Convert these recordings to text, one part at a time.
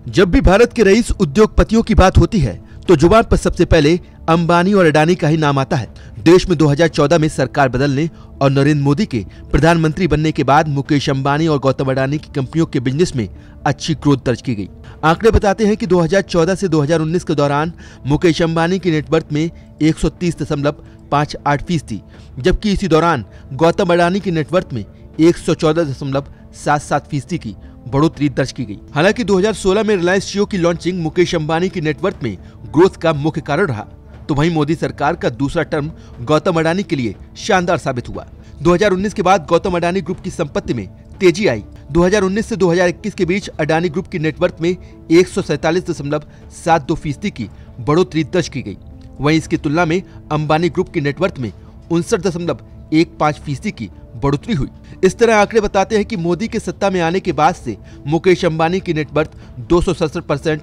जब भी भारत के रईस उद्योगपतियों की बात होती है तो जुबान पर सबसे पहले अंबानी और अडानी का ही नाम आता है। देश में 2014 में सरकार बदलने और नरेंद्र मोदी के प्रधानमंत्री बनने के बाद मुकेश अंबानी और गौतम अडानी की कंपनियों के बिजनेस में अच्छी ग्रोथ दर्ज की गई। आंकड़े बताते हैं कि 2014 से 2019 के दौरान मुकेश अंबानी की नेटवर्थ में 130.58% थी, जबकि इसी दौरान गौतम अडानी की नेटवर्थ में 114.77% की बढ़ोतरी दर्ज की गई। हालांकि 2016 में रिलायंस जियो की लॉन्चिंग मुकेश अंबानी की नेटवर्थ में ग्रोथ का मुख्य कारण रहा, तो वहीं मोदी सरकार का दूसरा टर्म गौतम अडानी के लिए शानदार साबित हुआ। 2019 के बाद गौतम अडानी ग्रुप की संपत्ति में तेजी आई। 2019 से 2021 के बीच अडानी ग्रुप की नेटवर्थ में 147.72% की बढ़ोतरी दर्ज की गई। वहीं इसकी तुलना में अंबानी ग्रुप की नेटवर्थ में 59.15% की बढ़ोतरी हुई। इस तरह आंकड़े बताते हैं कि मोदी के सत्ता में आने के बाद से मुकेश अंबानी की नेटवर्थ 267%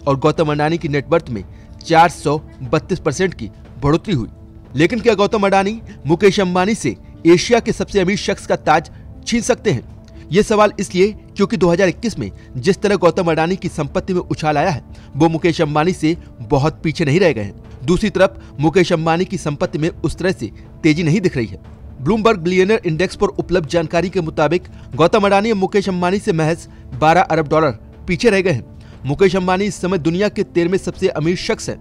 और गौतम अडानी की नेटवर्थ में 432% की बढ़ोतरी हुई। लेकिन क्या गौतम अडानी मुकेश अंबानी से एशिया के सबसे अमीर शख्स का ताज छीन सकते हैं? ये सवाल इसलिए क्योंकि 2021 में जिस तरह गौतम अडानी की संपत्ति में उछाल आया है, वो मुकेश अंबानी से बहुत पीछे नहीं रह गए हैं। दूसरी तरफ मुकेश अंबानी की संपत्ति में उस तरह से तेजी नहीं दिख रही है। ब्लूमबर्ग बिलियनर इंडेक्स पर उपलब्ध जानकारी के मुताबिक गौतम अडानी और मुकेश अंबानी से महज $12 अरब पीछे रह गए हैं। मुकेश अंबानी इस समय दुनिया के 13वें सबसे अमीर शख्स हैं।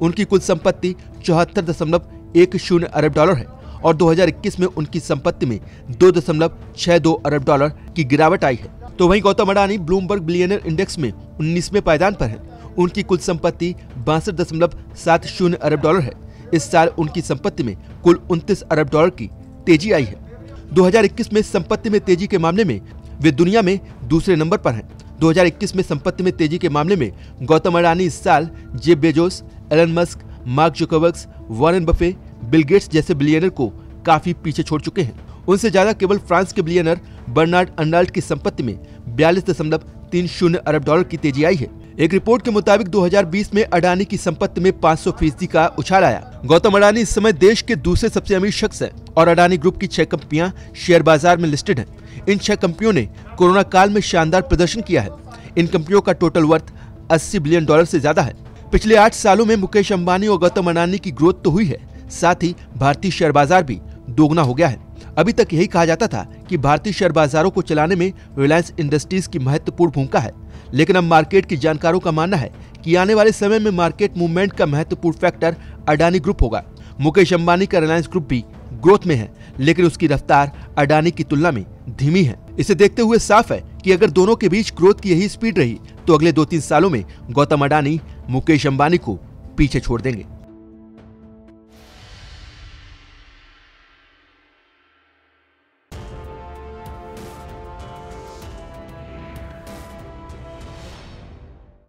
उनकी कुल संपत्ति $74.10 अरब है और 2021 में उनकी संपत्ति में $2.62 अरब की गिरावट आई है। तो वहीं Gautam Adani Bloomberg billionaire index में 19वें पायदान पर है। उनकी कुल संपत्ति $62.70 अरब है। इस साल उनकी संपत्ति में कुल $29 अरब की तेजी आई है। 2021 में संपत्ति में तेजी के मामले में वे दुनिया में दूसरे नंबर पर हैं। 2021 में संपत्ति में तेजी के मामले में गौतम अडानी इस साल Jeff Bezos, Elon Musk, Mark Zuckerberg, Warren Buffett, Bill Gates जैसे बिलियनर को काफी पीछे छोड़ चुके हैं। उनसे ज्यादा केवल फ्रांस के बिलियनर बर्नार्ड अर्नॉल्ट की संपत्ति में $42.30 अरब की तेजी आई है। एक रिपोर्ट के मुताबिक 2020 में अडानी की संपत्ति में 500% का उछाल आया। गौतम अडानी इस समय देश के दूसरे सबसे अमीर शख्स है और अडानी ग्रुप की 6 कंपनियां शेयर बाजार में लिस्टेड हैं। इन 6 कंपनियों ने कोरोना काल में शानदार प्रदर्शन किया है। इन कंपनियों का टोटल वर्थ $80 बिलियन से ज्यादा है। पिछले 8 सालों में मुकेश अंबानी और गौतम अडानी की ग्रोथ तो हुई है, साथ ही भारतीय शेयर बाजार भी दोगुना हो गया है। अभी तक यही कहा जाता था कि भारतीय शेयर बाजारों को चलाने में रिलायंस इंडस्ट्रीज की महत्वपूर्ण भूमिका है, लेकिन अब मार्केट के जानकारों का मानना है कि आने वाले समय में मार्केट मूवमेंट का महत्वपूर्ण फैक्टर अडानी ग्रुप होगा। मुकेश अंबानी का रिलायंस ग्रुप भी ग्रोथ में है, लेकिन उसकी रफ्तार अडानी की तुलना में धीमी है। इसे देखते हुए साफ है कि अगर दोनों के बीच ग्रोथ की यही स्पीड रही तो अगले 2-3 सालों में गौतम अडानी मुकेश अंबानी को पीछे छोड़ देंगे।